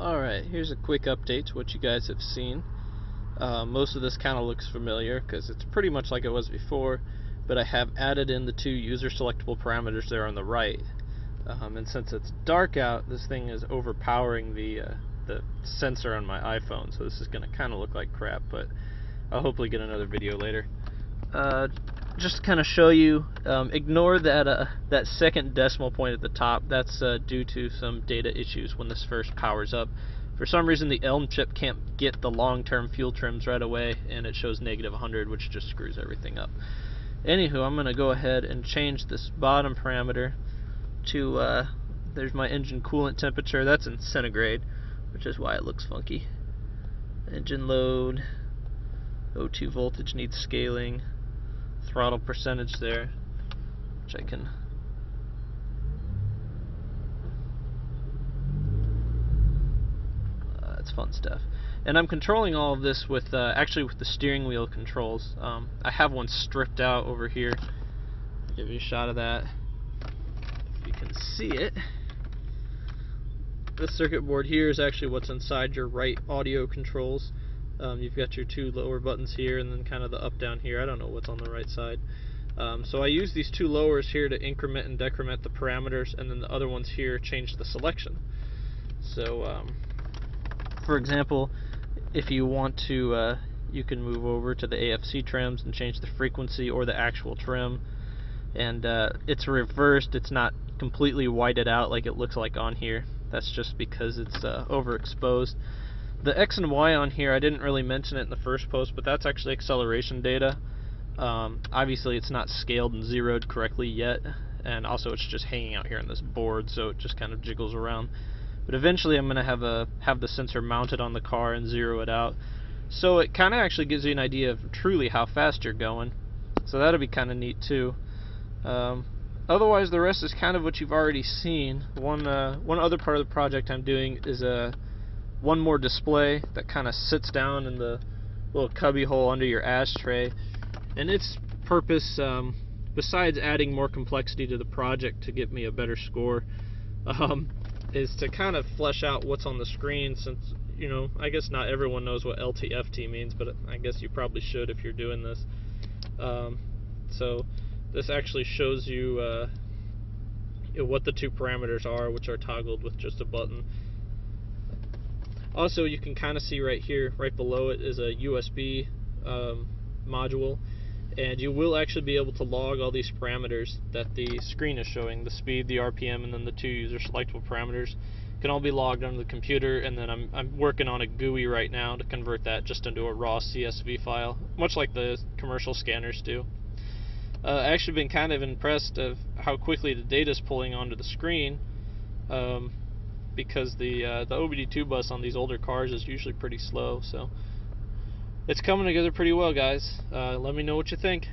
Alright, here's a quick update to what you guys have seen. Most of this kind of looks familiar because it's pretty much like it was before, but I have added in the two user selectable parameters there on the right. And since it's dark out, this thing is overpowering the sensor on my iPhone, so this is going to kind of look like crap, but I'll hopefully get another video later. Just to kind of show you, ignore that second decimal point at the top. That's due to some data issues when this first powers up. For some reason the Elm chip can't get the long-term fuel trims right away, and it shows -100, which just screws everything up. Anywho, I'm going to go ahead and change this bottom parameter to, there's my engine coolant temperature. That's in centigrade, which is why it looks funky. Engine load, O2 voltage needs scaling, throttle percentage there, which I can that's fun stuff. And I'm controlling all of this with actually with the steering wheel controls. I have one stripped out over here. I'll give you a shot of that if you can see it. This circuit board here is actually what's inside your right audio controls. You've got your two lower buttons here and then kind of the up down here. I don't know what's on the right side. So I use these two lowers here to increment and decrement the parameters, and then the other ones here change the selection. So for example, if you want to, you can move over to the AFC trims and change the frequency or the actual trim. And it's reversed, it's not completely whited out like it looks like on here. That's just because it's overexposed. The X and Y on here, I didn't really mention it in the first post, but that's actually acceleration data. Obviously it's not scaled and zeroed correctly yet, and also it's just hanging out here on this board, so it just kind of jiggles around. But eventually I'm going to have the sensor mounted on the car and zero it out, so it kind of actually gives you an idea of truly how fast you're going. So that'll be kind of neat too. Otherwise, the rest is kind of what you've already seen. One other part of the project I'm doing is one more display that kind of sits down in the little cubby hole under your ashtray, and its purpose, besides adding more complexity to the project to get me a better score, is to kind of flesh out what's on the screen, since, you know, I guess not everyone knows what LTFT means, but I guess you probably should if you're doing this. So this actually shows you what the two parameters are, which are toggled with just a button. Also, you can kind of see right here, right below it, is a USB module, and you will actually be able to log all these parameters that the screen is showing. The speed, the RPM, and then the two user selectable parameters can all be logged onto the computer, and then I'm working on a GUI right now to convert that just into a raw CSV file, much like the commercial scanners do. I've actually been kind of impressed of how quickly the data is pulling onto the screen, because the OBD2 bus on these older cars is usually pretty slow, so it's coming together pretty well, guys. Let me know what you think.